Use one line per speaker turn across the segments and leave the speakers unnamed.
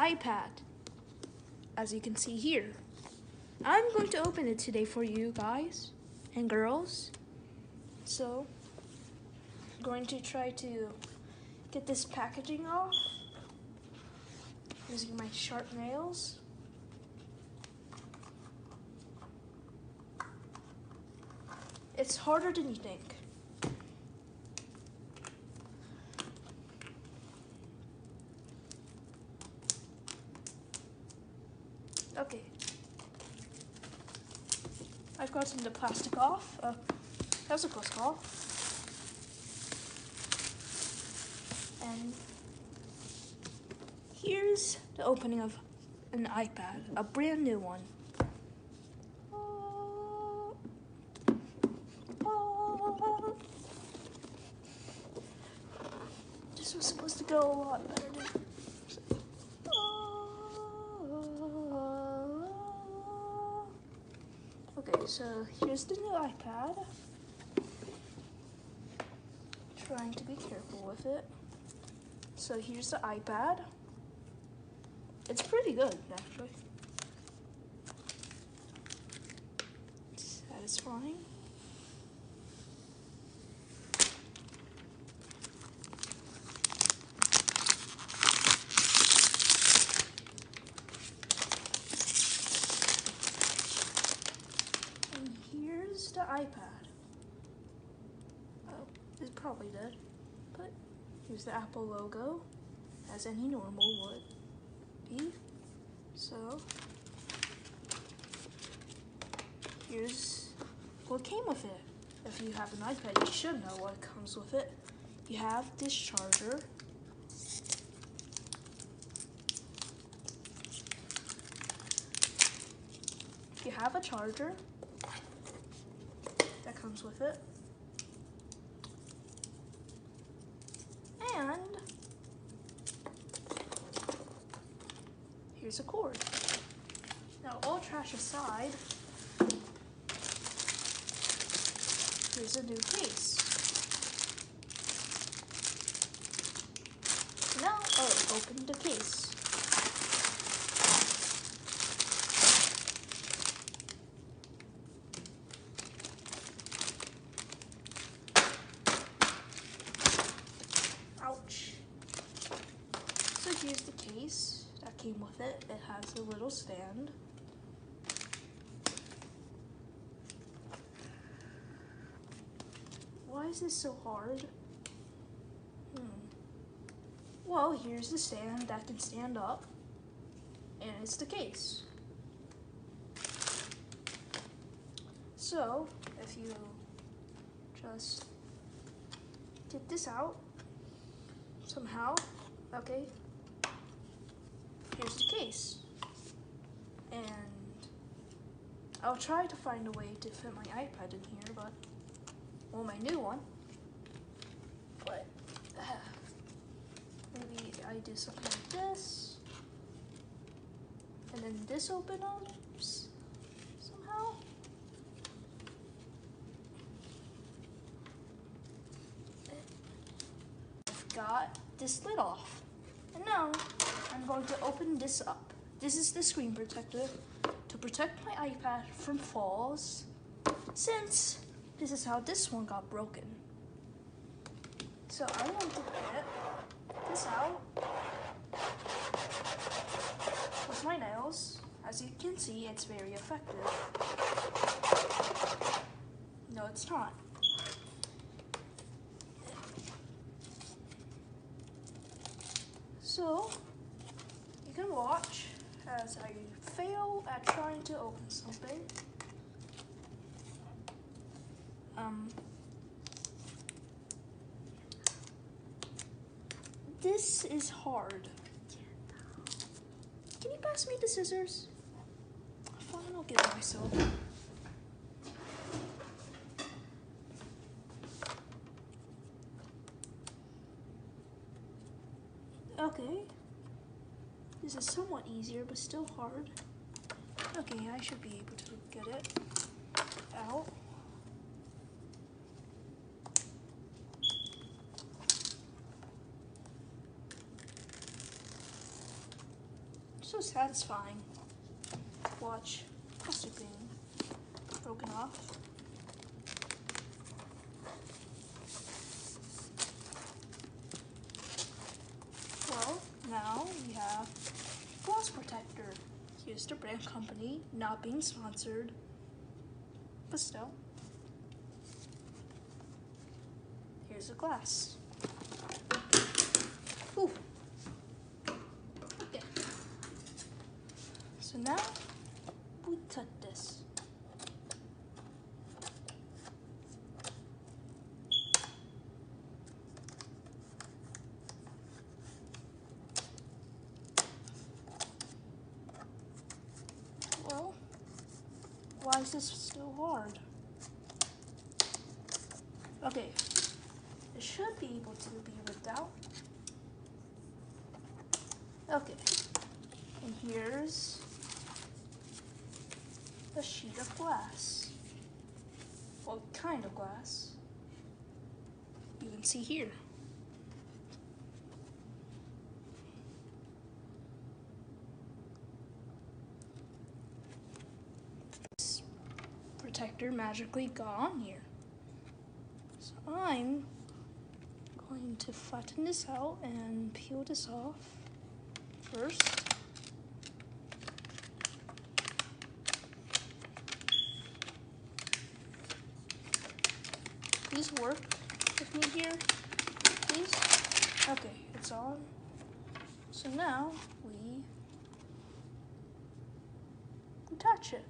iPad, as you can see here. I'm going to open it today for you guys and girls. So, I'm going to try to get this packaging off using my sharp nails. It's harder than you think. Okay. I've gotten the plastic off. How's it supposed to go off? And here's the opening of an iPad, a brand new one. This was supposed to go a lot better. Okay, so here's the new iPad. Trying to be careful with it. So here's the iPad. It's pretty good, actually. It's satisfying. And here's the iPad. Oh, it's probably dead. But here's the Apple logo, as any normal would be. So, here's what came with it. If you have an iPad, you should know what comes with it. You have this charger. You have a charger that comes with it. And here's a cord. Now, all trash aside, here's a new case. Now, open the case. Ouch. So here's the case that came with it. It has a little stand. Why is this so hard? Well, here's the stand that can stand up, and it's the case. So, if you just get this out somehow, okay, here's the case. And I'll try to find a way to fit my iPad in here, but, well, my new one, but maybe I do something like this, and then this open up somehow. I've got this lid off, and now I'm going to open this up. This is the screen protector to protect my iPad from falls, since this is how this one got broken. So I'm going to get this out with my nails. As you can see, it's very effective. No, it's not. So, you can watch as I fail at trying to open something. This is hard. Can you pass me the scissors? Fine, I'll get it myself. Okay. This is somewhat easier, but still hard. Okay, I should be able to get it out. So satisfying. Watch plastic being broken off. Well, now we have glass protector. Here's the brand company, not being sponsored, but still. Here's the glass. Ooh. Okay. So now we cut this. Well, why is this still hard? Okay, it should be able to be ripped out. Okay, and here's a sheet of glass. Well, kind of glass. You can see here. This protector magically got on here. So I'm going to flatten this out and peel this off first. Please work with me here, please. Okay, it's on. So now we attach it.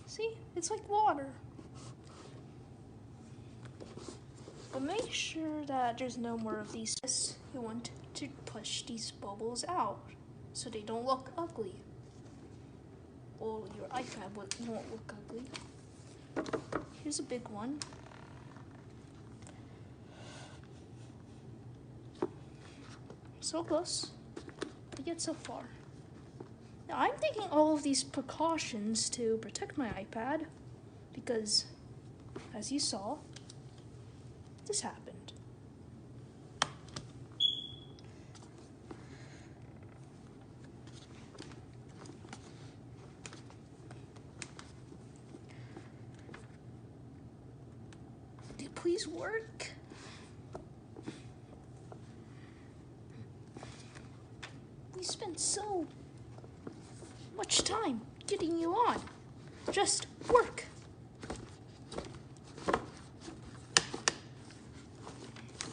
See, it's like water. But make sure that there's no more of these. You want to push these bubbles out so they don't look ugly. Or your iPad won't look ugly. Here's a big one. So close, but yet so far. Now I'm taking all of these precautions to protect my iPad because, as you saw, this happened. Please work. We spent so much time getting you on. Just work.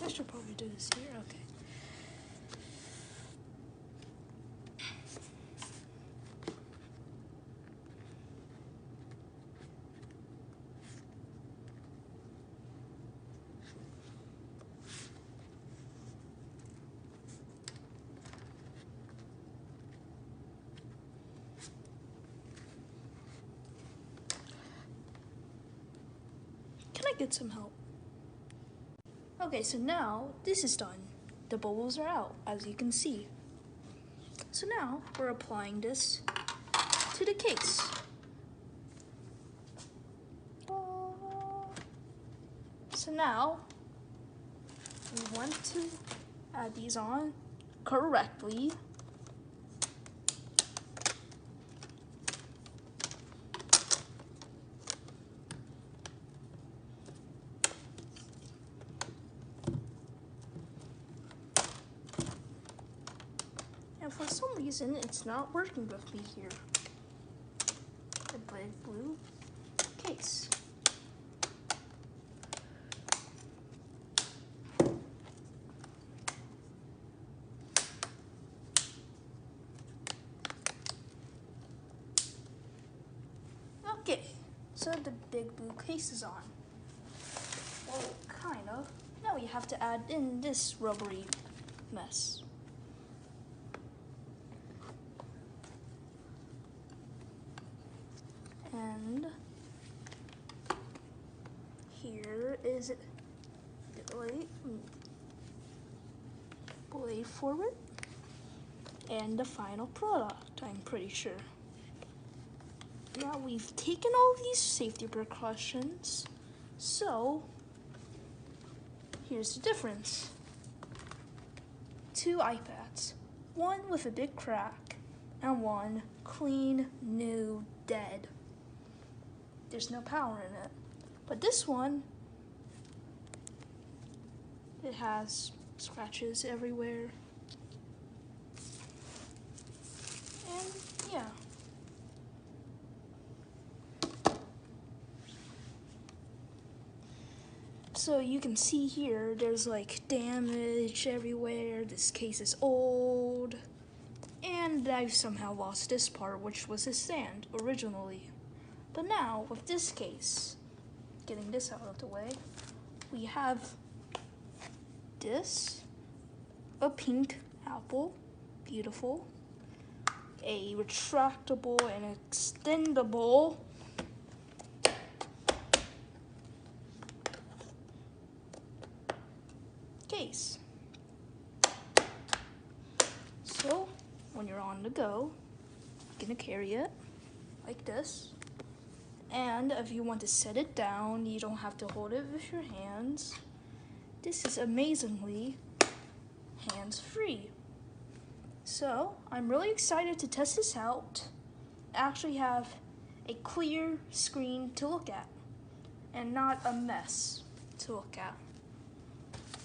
I should probably do this here. Okay. Can I get some help? Okay, so now this is done. The bubbles are out, as you can see. So now we're applying this to the case. So now we want to add these on correctly. And for some reason, it's not working with me here. The big blue case. Okay, so the big blue case is on. Well, kind of. Now we have to add in this rubbery mess. And here is it. Blade forward. And the final product, I'm pretty sure. Now we've taken all of these safety precautions, So, here's the difference. 2 iPads, one with a big crack, and one clean, new, dead. There's no power in it. But this one, it has scratches everywhere. And yeah. So you can see here, there's like damage everywhere. This case is old. And I've somehow lost this part, which was the stand originally. But now, with this case, getting this out of the way, we have this, a pink apple, beautiful, a retractable and extendable case. So, when you're on the go, you're gonna carry it like this. And if you want to set it down, you don't have to hold it with your hands. This is amazingly hands-free. So, I'm really excited to test this out. I actually have a clear screen to look at and not a mess to look at.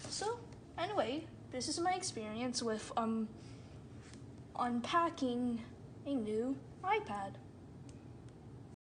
So, anyway, this is my experience with unpacking a new iPad.